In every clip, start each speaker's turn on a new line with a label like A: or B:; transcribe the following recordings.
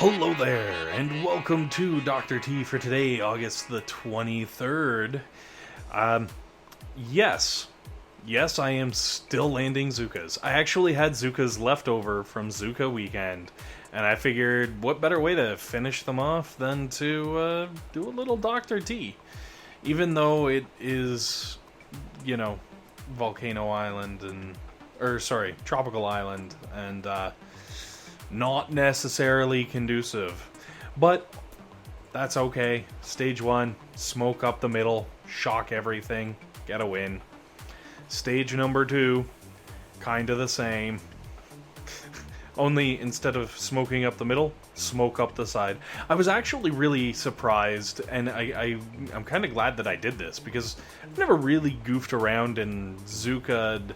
A: Hello there, and welcome to Dr. T for today, August the 23rd. Um, yes, I am still landing Zookas. I actually had Zookas left over from Zooka weekend, and I figured what better way to finish them off than to do a little Dr. T. Even though it is, Volcano Island Tropical Island, and not necessarily conducive. But that's okay. Stage 1, smoke up the middle, shock everything, get a win. Stage number 2, kinda the same. Only instead of smoking up the middle, smoke up the side. I was actually really surprised, and I'm kind of glad that I did this, because I've never really goofed around and Zooka'd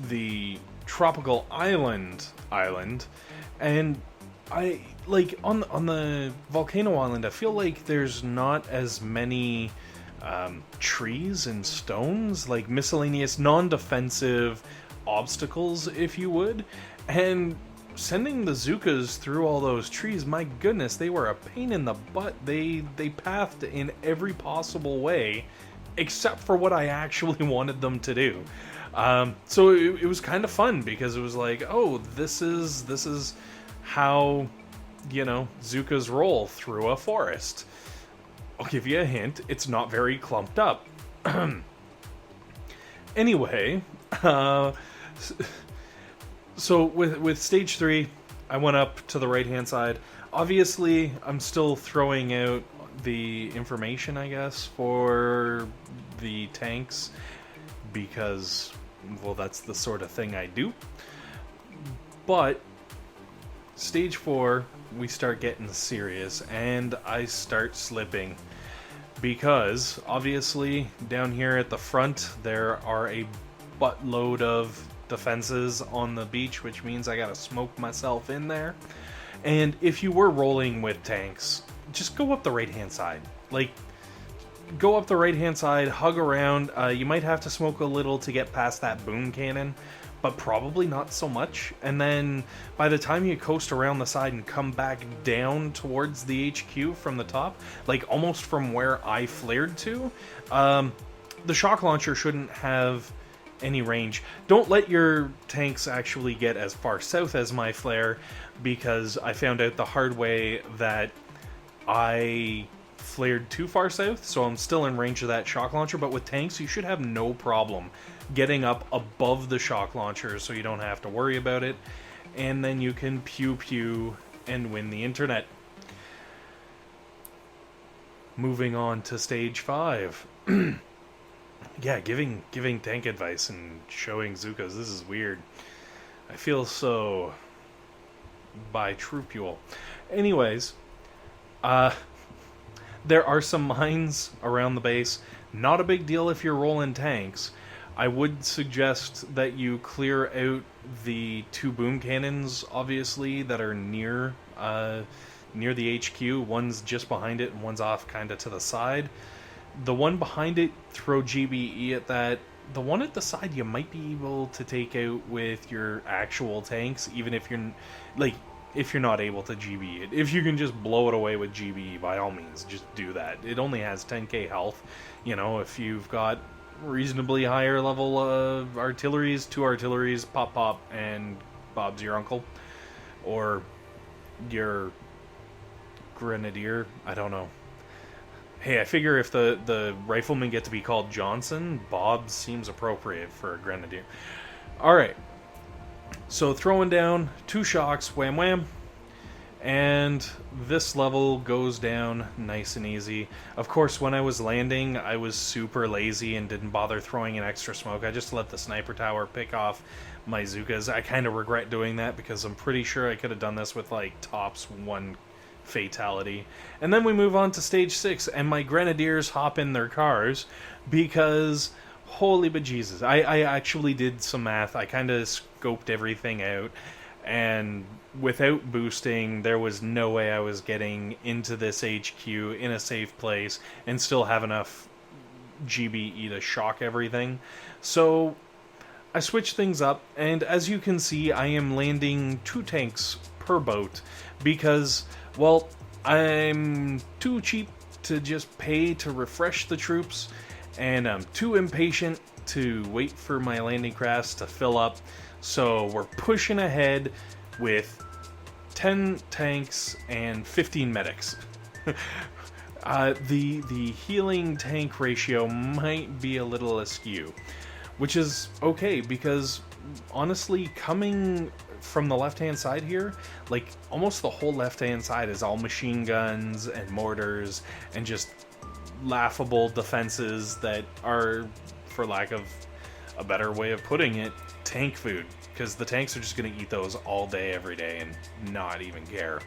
A: the Tropical Island, and I like on the Volcano Island. I feel like there's not as many trees and stones, like miscellaneous non-defensive obstacles, if you would. And sending the Zookas through all those trees, my goodness, they were a pain in the butt. They pathed in every possible way, except for what I actually wanted them to do. So it was kind of fun, because it was like, oh, this is how, Zookas roll through a forest. I'll give you a hint, it's not very clumped up. Anyway, so with stage 3, I went up to the right-hand side. Obviously, I'm still throwing out the information, I guess, for the tanks, because, well, that's the sort of thing I do. But stage 4, we start getting serious, and I start slipping, because obviously down here at the front there are a buttload of defenses on the beach, which means I gotta smoke myself in there. And if you were rolling with tanks, just go up the right hand side. Go up the right hand side, hug around. You might have to smoke a little to get past that boom cannon, but probably not so much. And then by the time you coast around the side and come back down towards the HQ from the top, like almost from where I flared to, the shock launcher shouldn't have any range. Don't let your tanks actually get as far south as my flare, because I found out the hard way that I flared too far south, so I'm still in range of that shock launcher. But with tanks, you should have no problem getting up above the shock launcher, so you don't have to worry about it, and then you can pew and win the internet. Moving on to stage 5. Yeah, giving tank advice and showing Zookas, this is weird. I feel so bi-trupule. Anyways, there are some mines around the base. Not a big deal if you're rolling tanks. I would suggest that you clear out the 2 boom cannons, obviously, that are near the HQ. One's just behind it and one's off kind of to the side. The one behind it, throw GBE at that. The one at the side you might be able to take out with your actual tanks, even if you're not able to GBE it. If you can just blow it away with GBE, by all means, just do that. It only has 10k health. If you've got reasonably higher level artilleries, 2 artilleries, pop, and Bob's your uncle. Or your grenadier, I don't know. Hey, I figure if the riflemen get to be called Johnson, Bob seems appropriate for a grenadier. Alright. So throwing down 2 shocks, wham wham, and this level goes down nice and easy. Of course, when I was landing, I was super lazy and didn't bother throwing an extra smoke. I just let the sniper tower pick off my Zookas. I kind of regret doing that, because I'm pretty sure I could have done this with tops 1 fatality. And then we move on to stage 6, and my grenadiers hop in their cars, because holy bejesus, I actually did some math. I kind of scoped everything out, and without boosting, there was no way I was getting into this HQ in a safe place and still have enough GBE to shock everything. So I switched things up, and as you can see, I am landing 2 tanks per boat because, well, I'm too cheap to just pay to refresh the troops, and I'm too impatient to wait for my landing crafts to fill up. So we're pushing ahead with 10 tanks and 15 medics. The healing tank ratio might be a little askew, which is okay because honestly, coming from the left-hand side here, like almost the whole left-hand side is all machine guns and mortars and just laughable defenses that are, for lack of a better way of putting it, tank food, because the tanks are just going to eat those all day, every day, and not even care.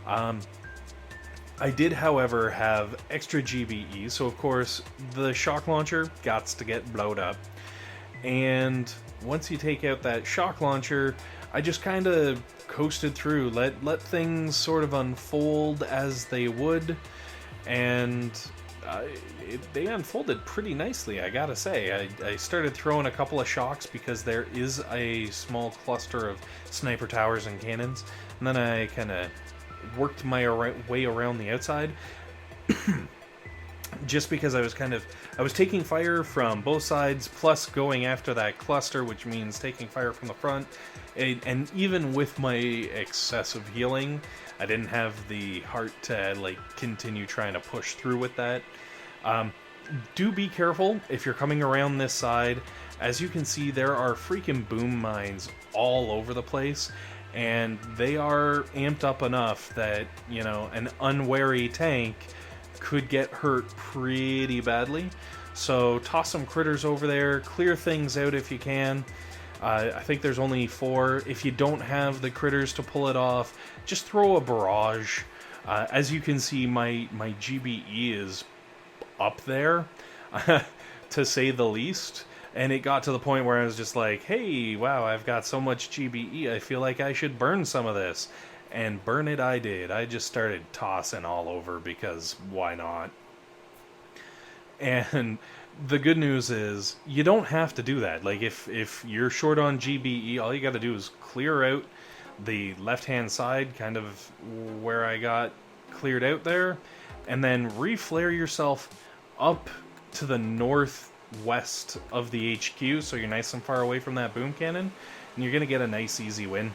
A: I did, however, have extra GBE, so of course the shock launcher gots to get blowed up. And once you take out that shock launcher, I just kind of coasted through, let things sort of unfold as they would, and they unfolded pretty nicely, I gotta say. I started throwing a couple of shocks because there is a small cluster of sniper towers and cannons, and then I kind of worked my way around the outside. Just because I was taking fire from both sides, plus going after that cluster, which means taking fire from the front. And even with my excessive healing, I didn't have the heart to like continue trying to push through with that. Do be careful if you're coming around this side. As you can see, there are freaking boom mines all over the place, and they are amped up enough that, you know, an unwary tank could get hurt pretty badly. So toss some critters over there, clear things out if you can. I think there's only 4. If you don't have the critters to pull it off, just throw a barrage. As you can see, my GBE is up there, to say the least. And it got to the point where I was just like, hey, wow, I've got so much GBE, I feel like I should burn some of this. And burn it I did. I just started tossing all over because why not? And the good news is you don't have to do that. Like if you're short on GBE, all you got to do is clear out the left-hand side, kind of where I got cleared out there, and then reflare yourself up to the northwest of the HQ, so you're nice and far away from that boom cannon, and you're going to get a nice easy win.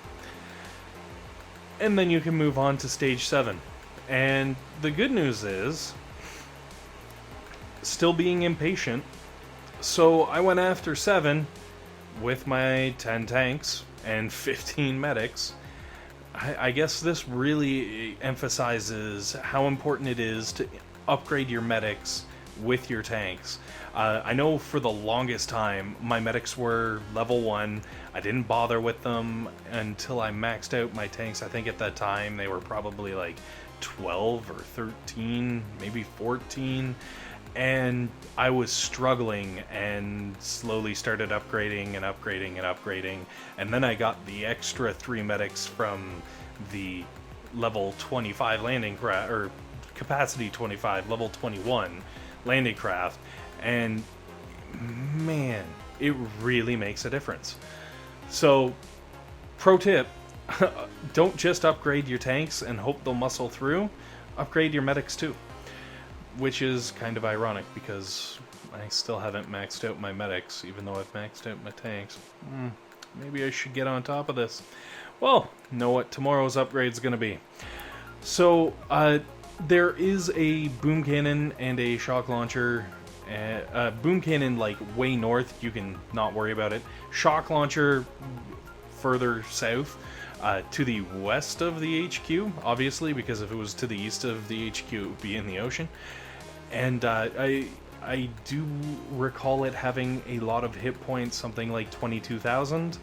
A: And then you can move on to stage 7. And the good news is, still being impatient, so I went after 7 with my 10 tanks and 15 medics. I guess this really emphasizes how important it is to upgrade your medics with your tanks. I know for the longest time my medics were level 1. I didn't bother with them until I maxed out my tanks. I think at that time they were probably like 12 or 13, maybe 14. And I was struggling and slowly started upgrading and upgrading and upgrading. And then I got the extra 3 medics from the level 25 landing craft, or capacity 25, level 21 landing craft. And man, it really makes a difference. So, pro tip, don't just upgrade your tanks and hope they'll muscle through. Upgrade your medics too. Which is kind of ironic because I still haven't maxed out my medics, even though I've maxed out my tanks. Maybe I should get on top of this. Well, know what tomorrow's upgrade is going to be. So, there is a boom cannon and a shock launcher. Boom cannon, like, way north, you can not worry about it. Shock launcher further south. To the west of the HQ, obviously, because if it was to the east of the HQ, it would be in the ocean. And I do recall it having a lot of hit points, something like 22,000.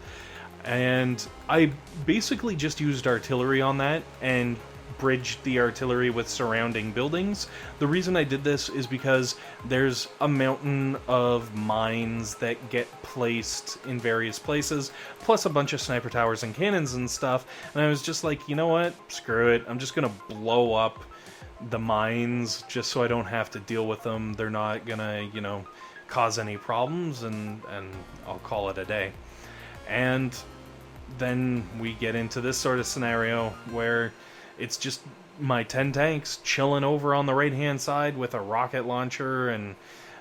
A: And I basically just used artillery on that and bridged the artillery with surrounding buildings. The reason I did this is because there's a mountain of mines that get placed in various places, plus a bunch of sniper towers and cannons and stuff, and I was just like, you know what, screw it, I'm just gonna blow up the mines just so I don't have to deal with them. They're not gonna, you know, cause any problems, and I'll call it a day. And then we get into this sort of scenario where it's just my 10 tanks chilling over on the right-hand side with a rocket launcher, and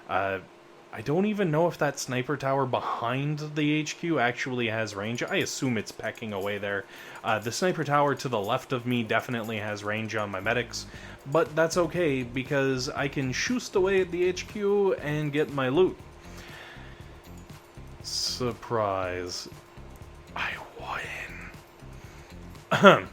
A: I don't even know if that sniper tower behind the HQ actually has range. I assume it's pecking away there. The sniper tower to the left of me definitely has range on my medics, but that's okay because I can shoost away at the HQ and get my loot. Surprise. I win.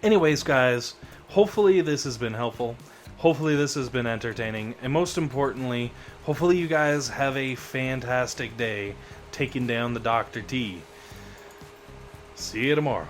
A: Anyways, guys, hopefully this has been helpful. Hopefully this has been entertaining. And most importantly, hopefully you guys have a fantastic day taking down the Dr. T. See you tomorrow.